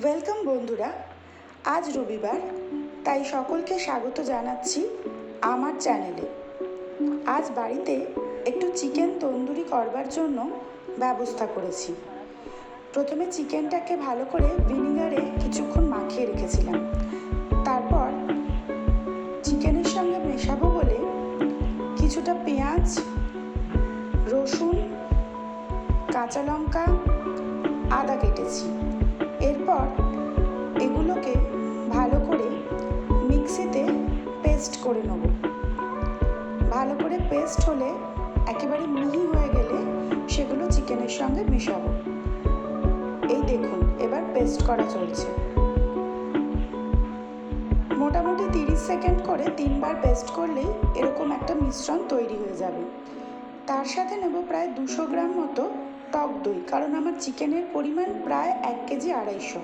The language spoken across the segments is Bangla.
ওয়েলকাম বন্ধুরা, আজ রবিবার, তাই সকলকে স্বাগত জানাচ্ছি আমার চ্যানেলে। আজ বাড়িতে একটু চিকেন তন্দুরি করবার জন্য ব্যবস্থা করেছি। প্রথমে চিকেনটাকে ভালো করে ভিনিগারে কিছুক্ষণ মাখিয়ে রেখেছিলাম। তারপর চিকেনের সঙ্গে মেশাবো বলে কিছুটা পেঁয়াজ, রসুন, কাঁচা লঙ্কা, আদা কেটেছি। এরপর এগুলোকে ভালো করে মিক্সিতে পেস্ট করে নেব। ভালো করে পেস্ট হলে একেবারে মিহি হয়ে গেলে সেগুলো চিকেনের সঙ্গে মেশাবো। এই দেখুন, এবার পেস্ট করা চলছে। মোটামুটি 30 সেকেন্ড করে 3 বার পেস্ট করলেই এরকম একটা মিশ্রণ তৈরি হয়ে যাবে। তার সাথে নেব প্রায় 200 গ্রাম মতো টক দই, কারণ আমার চিকেনের পরিমাণ প্রায় 1 কেজি 250।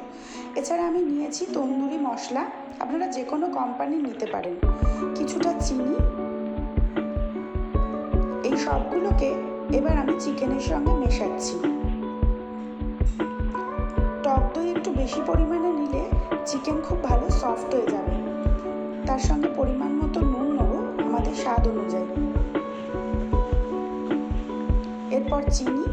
এছাড়া আমি নিয়েছি তন্দুরি মশলা, আপনারা যে কোনো কোম্পানির নিতে পারেন। কিছুটা চিনি। এই সবগুলোকে এবার আমি চিকেনের সঙ্গে মেশাচ্ছি। টক দই একটু বেশি পরিমাণে নিলে চিকেন খুব ভালো সফট হয়ে যাবে। তার সঙ্গে পরিমাণ মতো নুন নেব আমাদের স্বাদ অনুযায়ী। এরপর চিনি,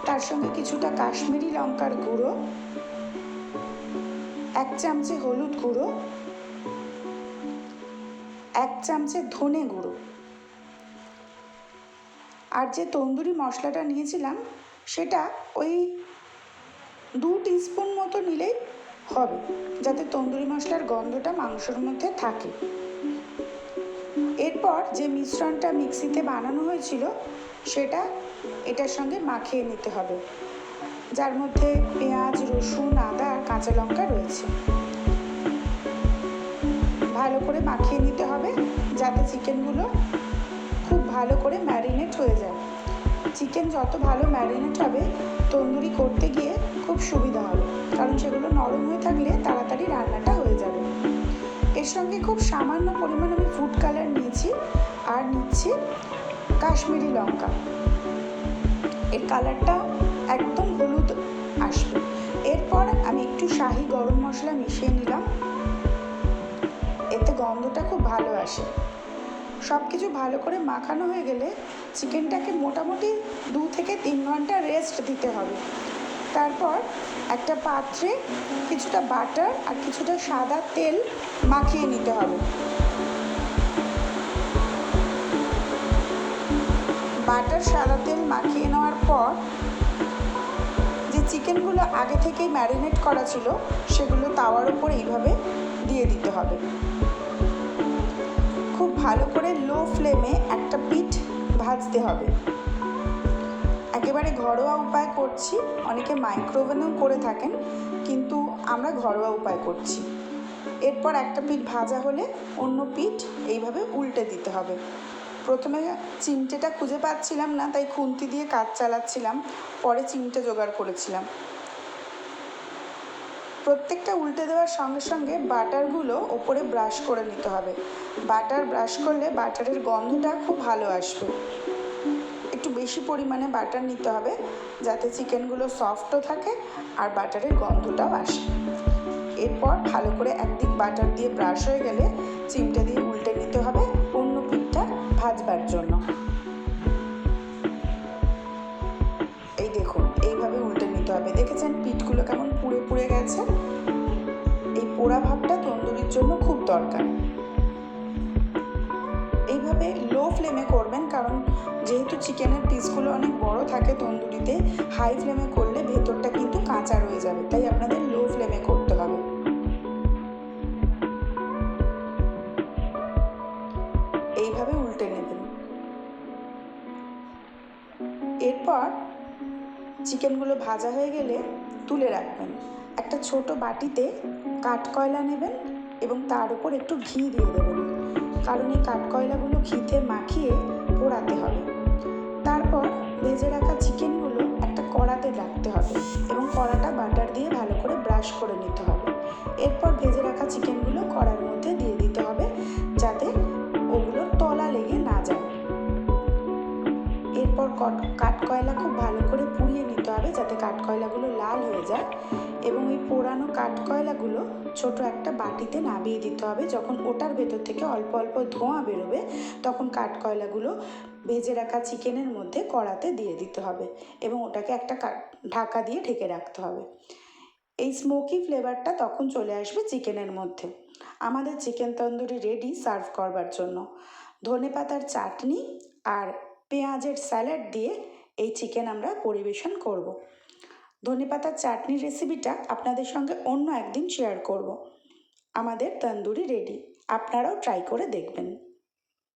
তার সঙ্গে কিছুটা কাশ্মীরি লঙ্কার গুঁড়ো, 1 চামচে হলুদ গুঁড়ো, 1 চামচে ধনে গুঁড়ো। আর যে তন্দুরি মশলাটা নিয়েছিলাম সেটা ওই 2 টিস্পুন মতো নিলেই হবে, যাতে তন্দুরি মশলার গন্ধটা মাংসের মধ্যে থাকে। এরপর যে মিশ্রণটা মিক্সিতে বানানো হয়েছিল সেটা এটার সঙ্গে মাখিয়ে নিতে হবে, যার মধ্যে পেঁয়াজ, রসুন, আদা আর কাঁচা লঙ্কা রয়েছে। ভালো করে মাখিয়ে নিতে হবে যাতে চিকেনগুলো খুব ভালো করে ম্যারিনেট হয়ে যায়। চিকেন যত ভালো ম্যারিনেট হবে তন্দুরি করতে গিয়ে খুব সুবিধা হবে, কারণ সেগুলো নরম হয়ে থাকলে তাড়াতাড়ি রান্নাটা হয়ে যাবে। এর সঙ্গে খুব সামান্য পরিমাণ আমি ফুড কালার নিয়েছি আর নিচ্ছি কাশ্মীরি লঙ্কা। এর কালারটা একদম হলুদ আসবে। এরপর আমি একটু শাহি গরম মশলা মিশিয়ে নিলাম, এতে গন্ধটা খুব ভালো আসে। সব কিছু ভালো করে মাখানো হয়ে গেলে চিকেনটাকে মোটামুটি 2 থেকে 3 ঘন্টা রেস্ট দিতে হবে। তারপর একটা পাত্রে কিছুটা বাটার আর কিছুটা সাদা তেল মাখিয়ে নিতে হবে। বাটার সাদা তেল মাখিয়ে নেওয়ার পর যে চিকেনগুলো আগে থেকেই ম্যারিনেট করা ছিল সেগুলো তাওয়ার উপর এইভাবে দিয়ে দিতে হবে। খুব ভালো করে লো ফ্লেমে একটা পিঠ ভাজতে হবে। একেবারে ঘরোয়া উপায় করছি, অনেকে মাইক্রোওভেনেও করে থাকেন, কিন্তু আমরা ঘরোয়া উপায় করছি। এরপর একটা পিঠ ভাজা হলে অন্য পিঠ এইভাবে উল্টে দিতে হবে। প্রথমে চিমটেটা খুঁজে পাচ্ছিলাম না, তাই খুন্তি দিয়ে কাজ চালাচ্ছিলাম, পরে চিমটে জোগাড় করেছিলাম। প্রত্যেকটা উল্টে দেওয়ার সঙ্গে সঙ্গে বাটারগুলো ওপরে ব্রাশ করে নিতে হবে। বাটার ব্রাশ করলে বাটারের গন্ধটা খুব ভালো আসবে। একটু বেশি পরিমাণে বাটার নিতে হবে যাতে চিকেনগুলো সফটও থাকে আর বাটারের গন্ধটাও আসে। এরপর ভালো করে একদিক বাটার দিয়ে ব্রাশ হয়ে গেলে চিমটে দিয়ে উল্টে নিতে হবে অন্য পিঠটা ভাজবার জন্য। এই দেখুন, এইভাবে উল্টে নিতে হবে। দেখেছেন পিঠগুলো কেমন পুড়ে পুড়ে গেছে? এই পোড়া ভাবটা তন্দুরির জন্য খুব দরকার। এইভাবে লো ফ্লেমে করবেন, কারণ যেহেতু চিকেনের পিসগুলো অনেক বড় থাকে তন্দুরিতে, হাই ফ্লেমে করলে ভেতরটা কিন্তু কাঁচা রয়ে যাবে, তাই আপনাদের লো ফ্লেমে করতে হবে। এইভাবে উল্টে নেবেন। এরপর চিকেনগুলো ভাজা হয়ে গেলে তুলে রাখবেন। একটা ছোট বাটিতে কাঠকয়লা নেবেন এবং তার উপর একটু ঘি দিয়ে দেবেন, কারণ এই কাঠকয়লাগুলো ঘিতে মাখিয়ে পোড়াতে হবে। তারপর ভেজে রাখা চিকেনগুলো একটা কড়াতে রাখতে হবে এবং কড়াটা বাটার দিয়ে ভালো করে ব্রাশ করে নিতে হবে। এরপর ভেজে রাখা চিকেনগুলো কড়ার মধ্যে দিয়ে দিতে হবে যাতে ওগুলোর তলা লেগে না যায়। এরপর কাঠকয়লা খুব ভালো করে পুড়িয়ে নিতে হবে যাতে কাঠকয়লাগুলো লাল হয়ে যায় এবং এই পোড়ানো কাঠকয়লাগুলো ছোট একটা বাটিতে নামিয়ে দিতে হবে। যখন ওটার ভেতর থেকে অল্প অল্প ধোঁয়া বেরোবে তখন কাঠকয়লাগুলো ভেজে রাখা চিকেনের মধ্যে কড়াতে দিয়ে দিতে হবে এবং ওটাকে একটা ঢাকা দিয়ে ঢেকে রাখতে হবে। এই স্মোকি ফ্লেভারটা তখন চলে আসবে চিকেনের মধ্যে। আমাদের চিকেন তন্দুরি রেডি সার্ভ করবার জন্য। ধনেপাতার চাটনি আর পেঁয়াজের স্যালাড দিয়ে এই চিকেন আমরা পরিবেশন করব। ধনেপাতার চাটনির রেসিপিটা আপনাদের সঙ্গে অন্য একদিন শেয়ার করব। আমাদের তন্দুরি রেডি, আপনারাও ট্রাই করে দেখবেন।